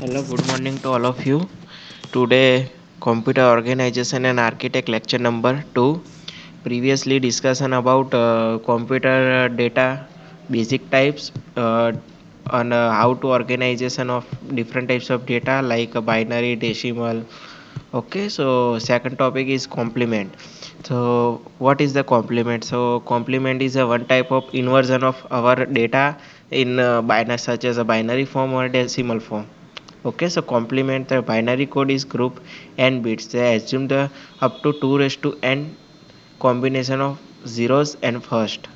Hello, good morning to all of you. Today, computer organization and architect lecture number 2. Previously discussion about computer data, basic types, on how to organization of different types of data like a binary, decimal. Okay, so second topic is complement. So what is the complement? So complement is a one type of inversion of our data in binary, such as a binary form or decimal form. Okay, so complement the binary code is group n bits. They assume the up to 2 raised to n combination of zeros and first.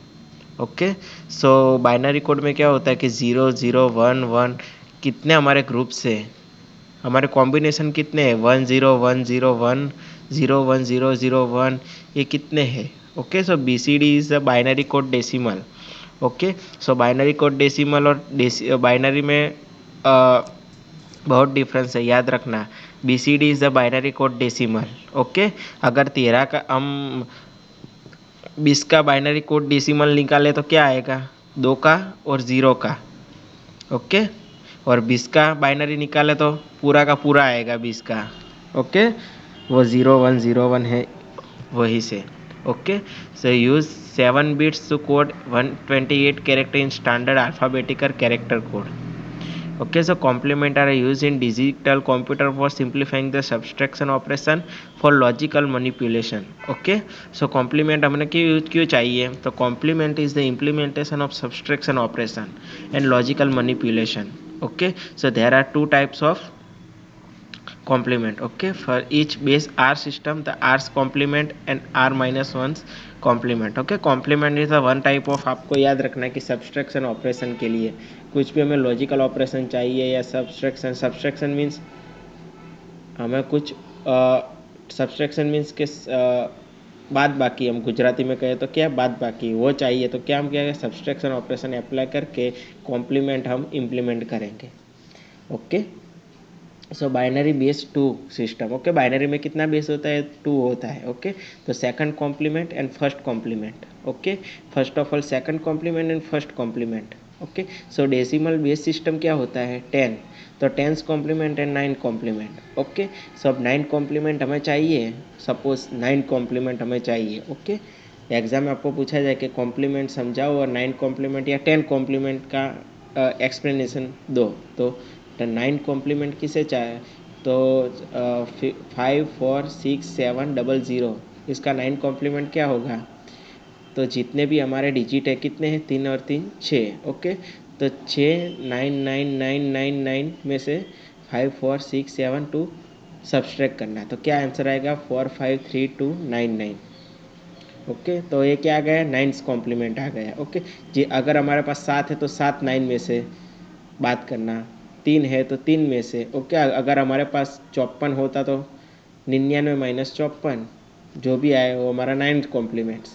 Okay, so binary code में क्या होता है कि 0 0 1 1 कितने हमारे group से हमारे combination कितने हैं 1 0 1 0 1 0 1 0 0 1 ये कितने हैं. Okay, so B C D is the binary code decimal. Okay, so binary code decimal और बाइनरी में बहुत डिफरेंस है, याद रखना. B C D is the binary code decimal. Okay, अगर 13 का हम 20 का बाइनरी कोड डेसिमल निकाले तो क्या आएगा 2 का और 0 का. ओके, और 20 का बाइनरी निकाले तो पूरा का पूरा आएगा 20 का. ओके, वो 0101 है वही से. Okay, so use 7 bits to code 128 character in standard alphabetical character code. Okay, so complement are used in digital computer for simplifying the subtraction operation for logical manipulation. Okay, so complement हमने क्यों चाहिए, तो complement is the implementation of subtraction operation and logical manipulation. Okay, so there are two types of complement. Okay, for each base r system the r's complement and r minus 1's complement. Okay, complement is the one type of, आपको याद रखना है कि subtraction operation के लिए कुछ भी हमें लॉजिकल ऑपरेशन चाहिए या सब्सट्रैक्शन मीन्स हमें कुछ सब्सट्रैक्शन मीन्स के बाद बाकी, हम गुजराती में कहें तो क्या बाद बाकी वो चाहिए, तो क्या हम क्या सब्सट्रैक्शन ऑपरेशन अप्लाई करके कॉम्प्लीमेंट हम इम्प्लीमेंट करेंगे. Okay, so binary base 2 system. Okay, binary में कितना बेस होता है 2 होता है. ओके, तो second complement and first complement. Okay, first of all second complement and first complement. Okay, so decimal base system क्या होता है 10, तो 10 complement and 9 complement. Okay, so अब 9 कॉम्प्लीमेंट हमें चाहिए, सपोज 9 कॉम्प्लीमेंट हमें चाहिए. ओके, एग्जाम में आपको पूछा जाए कि कॉम्प्लीमेंट समझाओ और 9 कॉम्प्लीमेंट या 10 कॉम्प्लीमेंट का एक्सप्लेनेशन दो, तो 9 कॉम्प्लीमेंट किसे चाहे, तो 5 4 6 7 0 इसका 9 कॉम्प्लीमेंट क्या होगा, तो जितने भी हमारे डिजिट है कितने हैं 3 और 3 6. ओके, तो 6 9 9 9 9 9 में से 5 4 6 7 2 सब्सट्रैक्ट करना है, तो क्या आंसर आएगा 4 5 3 2 9 9. ओके, तो ये क्या आ गया 9 कॉम्प्लीमेंट आ गया. ओके जी, अगर हमारे पास 7 है तो 7 9 में से बात करना, 3 है तो 3 में से. ओके, अगर हमारे पास 54 होता तो 99 - 54 जो भी आए वो हमारा 9 कॉम्प्लीमेंट्स.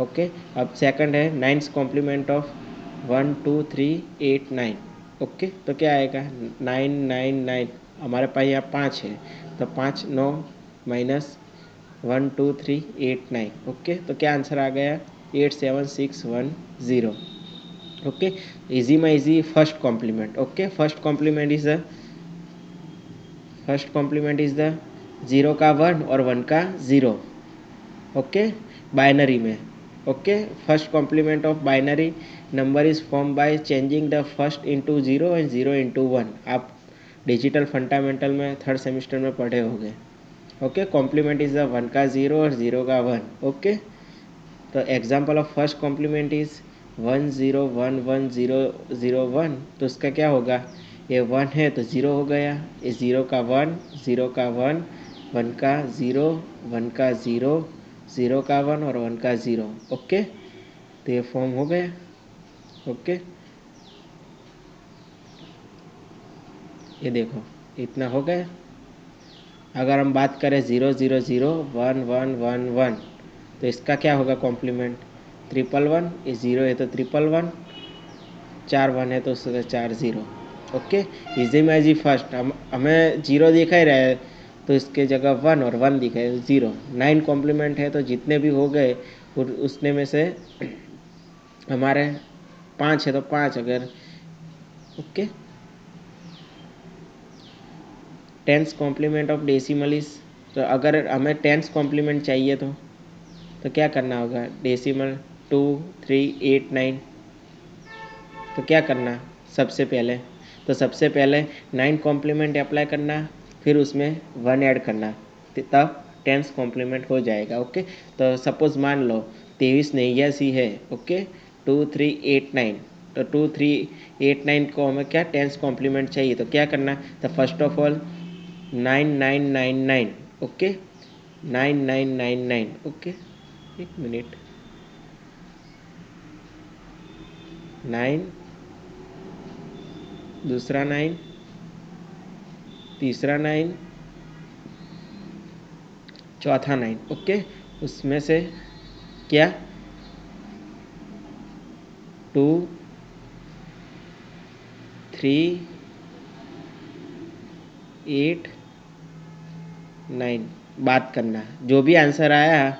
ओके, अब सेकंड है 9 कॉम्प्लीमेंट ऑफ 1 2 3 8 9. ओके, तो क्या आएगा 9 9 9, हमारे पास यहाँ 5 है तो 5 9 माइनस 1 2 3 8 9. ओके, तो क्या आंसर आ गया 8 7 6 1 0. ओके, इजी में easy first complement. Okay, first complement is the 0 का 1 और 1 का 0. ओके, बाइनरी में. Okay, first complement of binary number is form by changing the first into 0 and 0 into 1. आप डिजिटल फंडामेंटल में थर्ड सेमिस्टर में पढ़े होंगे. ओके, कॉम्प्लीमेंट इज द 1 का 0 और 0 का 1. ओके, तो example of first complement is 1 0 1 1 0 0 1. तो उसका क्या होगा, ये 1 है तो 0 हो गया, ये 0 का 1 0 का 1 1 का 0 1 का 0 0 का 1 और 1 का 0. ओके, तो ये फॉर्म हो गया. ओके, ये देखो इतना हो गया. अगर हम बात करें 0 0 0 1 1 1 1, तो इसका क्या होगा कॉम्प्लीमेंट 1 1 1. ये 0 है तो 1 1 1, 4 1 है तो उसका 4 0. ओके, इजी में इजी फर्स्ट हमें 0 दिखा ही रहा है तो इसके जगह 1 और 1 दिखा है 0. 9 कॉम्प्लीमेंट है तो जितने भी हो गए उसने में से हमारे 5 है तो 5. अगर okay, tens complement of decimal is, तो अगर हमें टेंस कॉम्प्लीमेंट चाहिए तो क्या करना होगा, डेसिमल 2 3 8 9, तो क्या करना सबसे पहले, तो सबसे पहले 9 कॉम्प्लीमेंट अप्लाई करना, फिर उसमें 1 ऐड करना, तब टेंस कॉम्प्लीमेंट हो जाएगा। ओके, तो सपोज मान लो 23 89 है। ओके, 2 3 8 9, तो 2 3 8 9 को हमें क्या टेंस कॉम्प्लीमेंट चाहिए, तो क्या करना, तो first of all 9999। Okay, 9999। Okay, एक मिनट, 9, दूसरा 9, तीसरा 9, चौथा 9। ओके, उसमें से क्या 2 3 8 9 बात करना, जो भी आंसर आया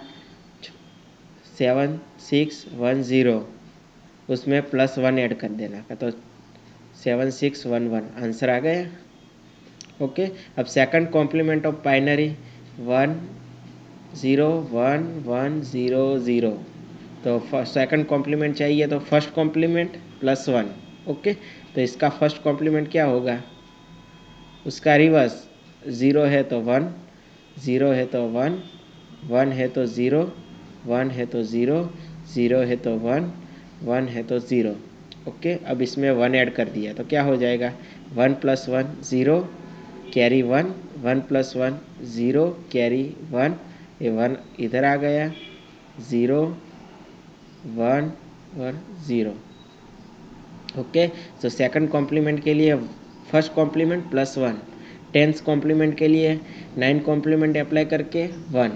7610 उसमें +1 ऐड कर देना का, तो 7611 आंसर आ गया। ओके, अब सेकंड कॉम्प्लीमेंट ऑफ बाइनरी 1 0 1 1 0 0, तो सेकंड कॉम्प्लीमेंट चाहिए तो फर्स्ट कॉम्प्लीमेंट +1। ओके, तो इसका फर्स्ट कॉम्प्लीमेंट क्या होगा, उसका रिवर्स, 0 है तो 1, 0 है तो 1, 1 है तो 0, 1 है तो 0, 0 है तो 1, 1 है तो 0। ओके, अब इसमें 1 ऐड कर दिया तो क्या हो जाएगा, 1 + 1 0 कैरी 1, 1 + 1 0 कैरी 1, ये 1 इधर आ गया, 0 1 और 0। ओके, तो सेकंड कॉम्प्लीमेंट के लिए फर्स्ट कॉम्प्लीमेंट +1, टेंस कॉम्प्लीमेंट के लिए 9 कॉम्प्लीमेंट अप्लाई करके 1।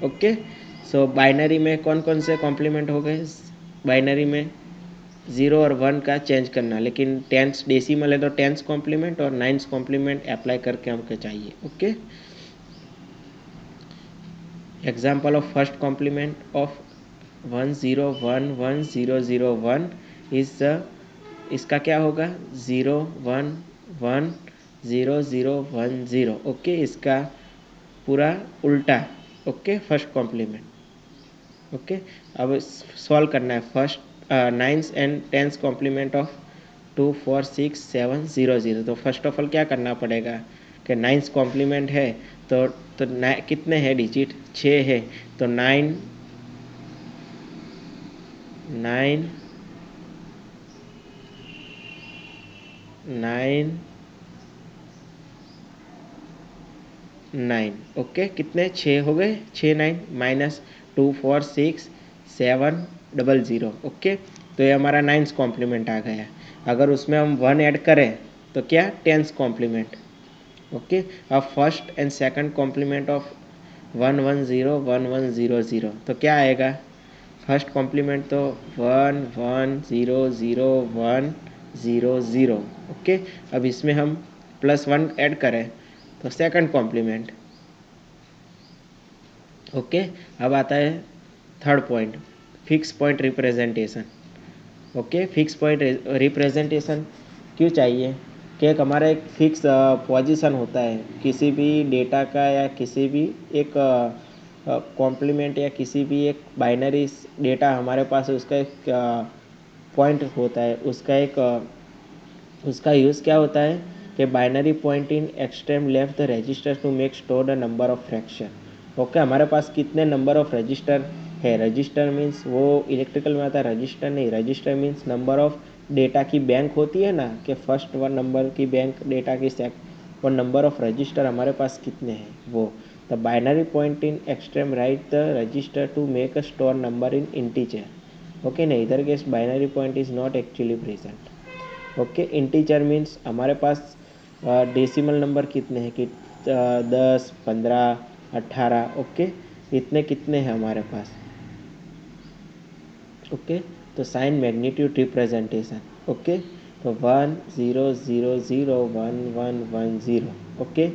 ओके, सो बाइनरी में कौन कौन से कॉम्प्लीमेंट हो गए, बाइनरी में 0 और 1 का चेंज करना, लेकिन टेंस डेसिमल है तो टेंस कॉम्प्लीमेंट और 9 कॉम्प्लीमेंट अप्लाई करके हमको चाहिए। Okay, example of first complement of 10110001 is इसका क्या होगा, 0110010। ओके, इसका पूरा उल्टा। Okay, first complement. ओके, अब सॉल्व करना है first 9th and 10th complement of 24670। तो फर्स्ट ऑफ ऑल क्या करना पड़ेगा कि 9th कॉम्प्लीमेंट है तो कितने हैं डिजिट, 6 है, तो 9 9 9 9। ओके, कितने 6 हो गए, 6 9 -2467000। ओके, तो ये हमारा 9th कॉम्प्लीमेंट आ गया। अगर उसमें हम 1 ऐड करें तो क्या 10th कॉम्प्लीमेंट। ओके, अब first and second complement of 1101100, तो क्या आएगा, फर्स्ट कॉम्प्लीमेंट तो 1100100। ओके, अब इसमें हम +1 ऐड करें तो सेकंड कॉम्प्लीमेंट। ओके, अब आता है third point, fix point representation. Okay, fix point representation क्यों चाहिए कि एक हमारा एक फिक्स पोजीशन होता है किसी भी डेटा का, या किसी भी एक कॉम्प्लीमेंट या किसी भी एक बाइनरी डेटा हमारे पास है, उसका एक पॉइंट होता है, उसका यूज़ क्या होता है कि binary point in extreme left the register to make store the number of fraction. Okay, हमारे पास कितने नंबर ऑफ रजिस्टर है, रजिस्टर मीन्स वो इलेक्ट्रिकल में आता है, रजिस्टर नहीं, register means number of data की बैंक होती है ना, कि फर्स्ट वन नंबर की बैंक डेटा की सेक, और नंबर ऑफ रजिस्टर हमारे पास कितने हैं वो। The binary point in extreme right the register to make a store number in integer. Okay, नहीं, इधर case binary point is not actually present. Okay, integer means हमारे पास डेसिमल नंबर कितने हैं कि 10 15 18। ओके, इतने कितने हैं हमारे पास। ओके, तो साइन मैग्नीट्यूड रिप्रेजेंटेशन। ओके, तो 10001110। ओके,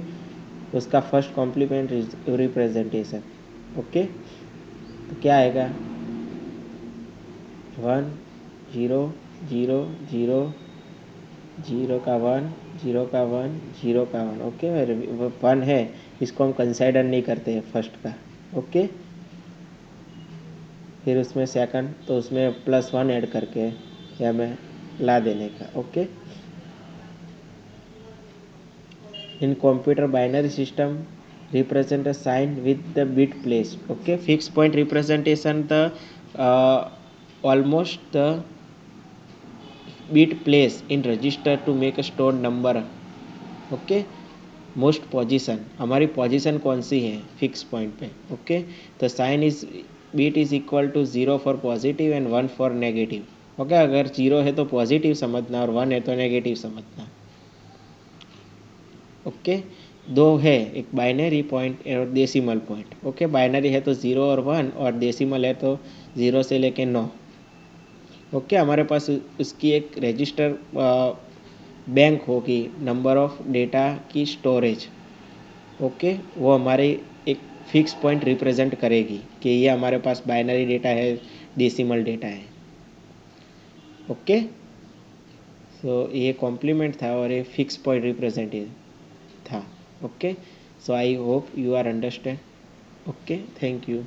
उसका फर्स्ट कॉम्प्लीमेंट रिप्रेजेंटेशन। ओके, तो क्या आएगा, 1 0 0 0 0 का 1 जीरो का वन, जीरो का वन, ओके। वन है, इसको हम कंसिडर नहीं करते हैं फर्स्ट का, ओके। फिर उसमें सेकंड, तो उसमें प्लस वन ऐड करके ये हमें ला देने का, okay. In computer binary system represent a sign with the bit place, okay। fixed point representation the almost the bit place in register to make a stored number, okay. Most position, हमारी position कौन सी है fix point पे, okay. तो sign is bit is equal to zero for positive and one for negative, okay. अगर zero है तो positive समझना और वन है तो नेगेटिव समझना, ओके। दो है, एक बाइनरी पॉइंट और डेसिमल पॉइंट, ओके। बाइनरी है तो ज़ीरो और वन, और डेसिमल है तो ज़ीरो से लेके 9, ओके। हमारे पास उसकी एक रजिस्टर बैंक होगी, नंबर ऑफ डेटा की स्टोरेज, ओके। वो हमारे एक फिक्स पॉइंट रिप्रेजेंट करेगी कि ये हमारे पास बाइनरी डेटा है, डेसिमल डेटा है, ओके। सो ये कॉम्प्लीमेंट था और ये फिक्स पॉइंट रिप्रेजेंटेटिव था, okay. So I hope you are understand, okay. Thank you.